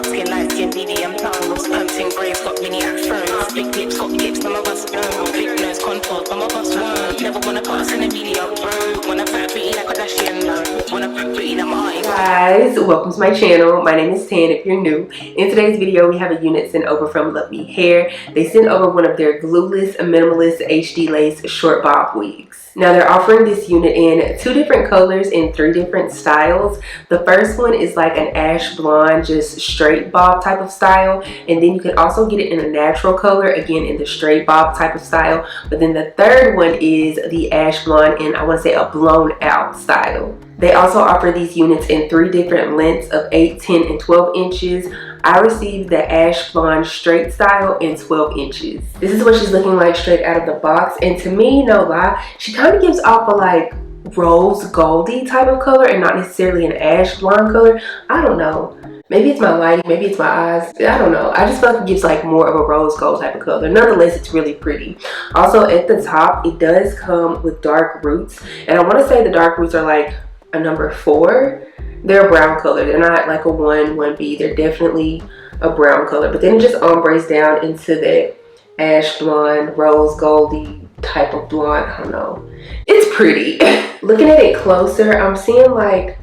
dark skin, light skin, medium tones. Pumping braids, got mini afros. Big lips, got lips, some of us know. Big nose contours, some of us won't. Never wanna put us in a video, bro. Wanna put pretty like a Kardashian, no. Wanna put pretty like my guys, welcome to my channel. My name is Tan if you're new. In today's video, we have a unit sent over from LuvMe Hair. They sent over one of their Glueless Minimalist HD Lace short bob wigs. Now they're offering this unit in 2 different colors in 3 different styles. The first one is like an ash blonde, just straight bob type of style. And then you can also get it in a natural color, again in the straight bob type of style. But then the third one is the ash blonde in, I want to say, a blown out style. They also offer these units in 3 different lengths of 8, 10, and 12 inches. I received the ash blonde straight style in 12 inches. This is what she's looking like straight out of the box. And to me, no lie, she kind of gives off a like rose goldy type of color and not necessarily an ash blonde color. I don't know. Maybe it's my lighting, maybe it's my eyes. I don't know. I just feel like it gives like more of a rose gold type of color. Nonetheless, it's really pretty. Also at the top, it does come with dark roots. And I want to say the dark roots are like a number 4. They're a brown color. They're not like a 1, 1B. They're definitely a brown color. But then it just ombres down into that ash blonde, rose goldy type of blonde. I don't know. It's pretty. Looking at it closer, I'm seeing like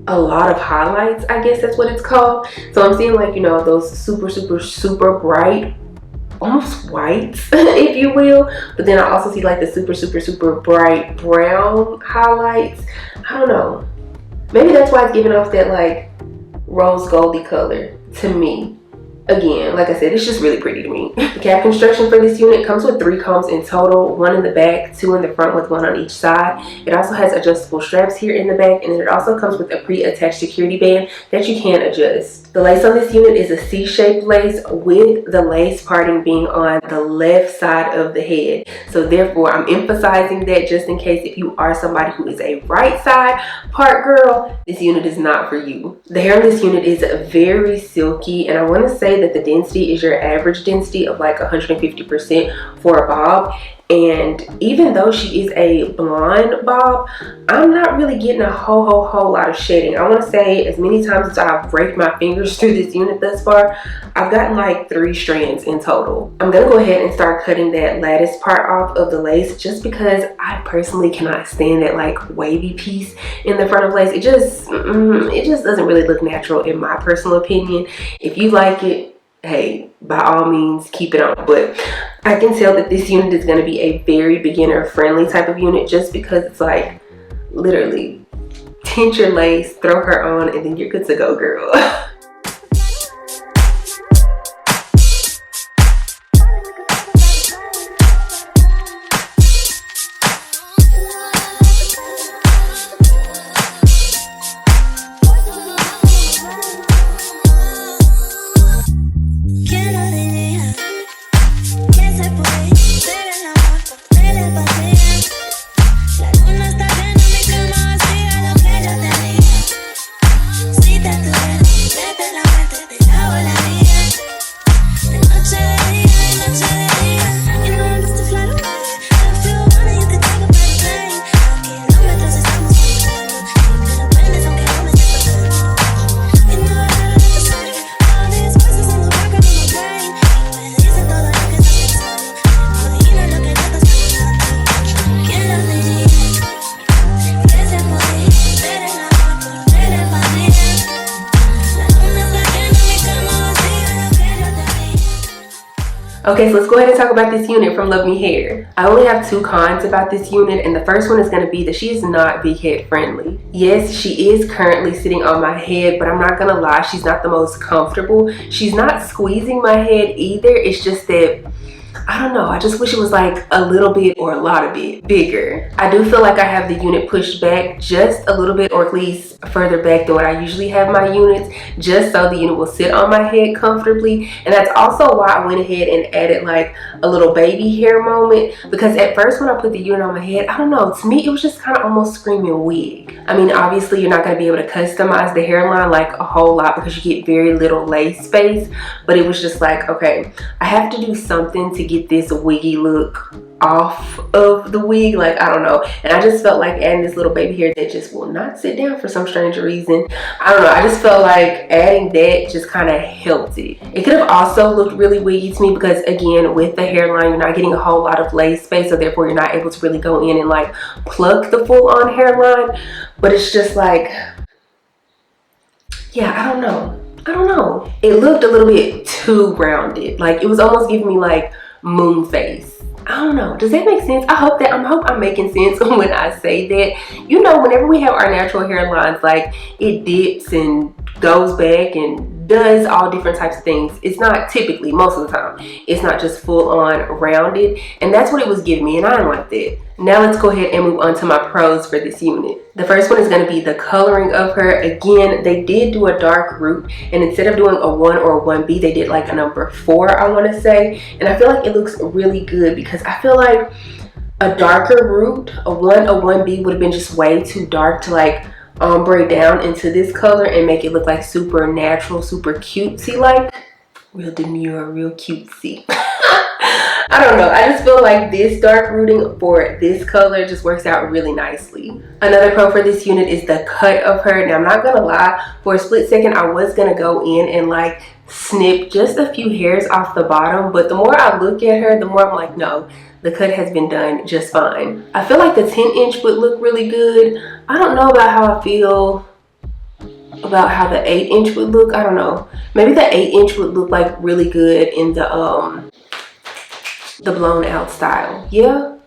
a lot of highlights. I guess that's what it's called. So I'm seeing like, you know, those super bright, almost whites, if you will. But then I also see like the super bright brown highlights. I don't know. Maybe that's why it's giving off that like rose goldy color to me. Again, like I said, it's just really pretty to me. The cap construction for this unit comes with 3 combs in total, 1 in the back, 2 in the front with 1 on each side. It also has adjustable straps here in the back, and then it also comes with a pre-attached security band that you can adjust. The lace on this unit is a C-shaped lace with the lace parting being on the left side of the head. So therefore, I'm emphasizing that just in case if you are somebody who is a right side part girl, this unit is not for you. The hair on this unit is very silky, and I want to say that the density is your average density of like 150% for a bob. And even though she is a blonde bob, I'm not really getting a whole lot of shading. I want to say as many times as I've raked my fingers through this unit thus far, I've gotten like 3 strands in total. I'm gonna go ahead and start cutting that lattice part off of the lace just because I personally cannot stand that like wavy piece in the front of lace. It just doesn't really look natural in my personal opinion. If you like it, hey, by all means keep it on. But I can tell that this unit is going to be a very beginner friendly type of unit just because it's like literally tint your lace, throw her on, and then you're good to go, girl. Okay, so let's go ahead and talk about this unit from LuvMe Hair. I only have 2 cons about this unit, and the first one is going to be that she is not big head friendly. Yes, she is currently sitting on my head, but I'm not going to lie, she's not the most comfortable. She's not squeezing my head either. It's just that, I don't know, I just wish it was like a little bit or a lot of bit bigger. I do feel like I have the unit pushed back just a little bit, or at least further back than what I usually have my units, just so the unit will sit on my head comfortably. And that's also why I went ahead and added like a little baby hair moment, because at first when I put the unit on my head, I don't know, to me it was just kind of almost screaming wig. I mean, obviously you're not going to be able to customize the hairline like a whole lot because you get very little lace space, but it was just like, okay, I have to do something to get this wiggy look off of the wig, like I don't know, and I just felt like adding this little baby hair that just will not sit down for some strange reason. I don't know, I just felt like adding that just kind of helped it. It could have also looked really wiggy to me because again, with the hairline you're not getting a whole lot of lace space, so therefore you're not able to really go in and like pluck the full on hairline. But it's just like, yeah, I don't know, it looked a little bit too rounded, like it was almost giving me like moon face. I don't know, does that make sense? I hope I'm making sense when I say that. You know, whenever we have our natural hairlines, like it dips and goes back and does all different types of things. It's not typically, most of the time, it's not just full on rounded, and that's what it was giving me, and I didn't like that. Now let's go ahead and move on to my pros for this unit. The first one is going to be the coloring of her. Again, they did do a dark root, and instead of doing a 1 or a 1B, they did like a number 4, I want to say, and I feel like it looks really good because I feel like a darker root, a 1 or 1B, would have been just way too dark to like ombre down into this color and make it look like super natural, super cutesy, like real demure, real cutesy. I don't know, I just feel like this dark rooting for this color just works out really nicely. Another pro for this unit is the cut of her. Now I'm not gonna lie, for a split second I was gonna go in and like snip just a few hairs off the bottom, but the more I look at her, the more I'm like, no, the cut has been done just fine. I feel like the 10-inch would look really good. I don't know about how I feel about how the 8-inch would look. I don't know, maybe the 8-inch would look like really good in the blown out style. Yeah,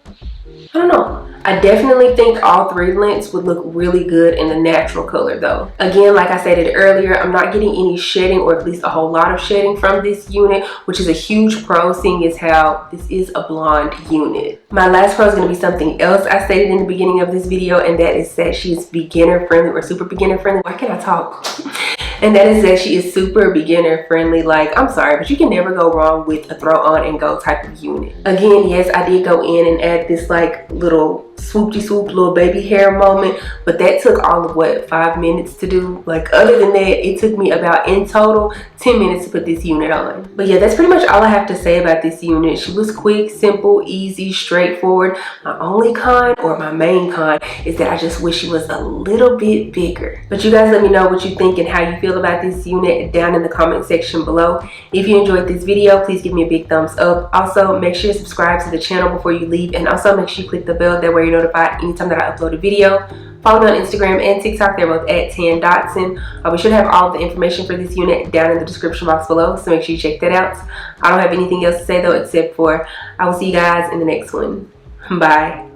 I don't know. I definitely think all 3 lengths would look really good in the natural color though. Again, like I stated earlier, I'm not getting any shedding, or at least a whole lot of shedding from this unit, which is a huge pro, seeing as how this is a blonde unit. My last pro is going to be something else I stated in the beginning of this video, and that is that she is beginner friendly, or super beginner friendly. Why can't I talk? And that is that she is super beginner friendly. Like, I'm sorry, but you can never go wrong with a throw on and go type of unit. Again, yes, I did go in and add this like little swoopty swoop little baby hair moment, but that took all of what, 5 minutes to do. Like, other than that, it took me about in total 10 minutes to put this unit on. But yeah, that's pretty much all I have to say about this unit. She was quick, simple, easy, straightforward. My only con, or my main con, is that I just wish she was a little bit bigger. But you guys let me know what you think and how you feel about this unit down in the comment section below. If you enjoyed this video, please give me a big thumbs up. Also, make sure to subscribe to the channel before you leave, and also make sure you click the bell, that way you're notified anytime that I upload a video. Follow me on Instagram and TikTok, they're both at @10Dotson. We should have all of the information for this unit down in the description box below, so make sure you check that out. I don't have anything else to say though, except for I will see you guys in the next one. Bye.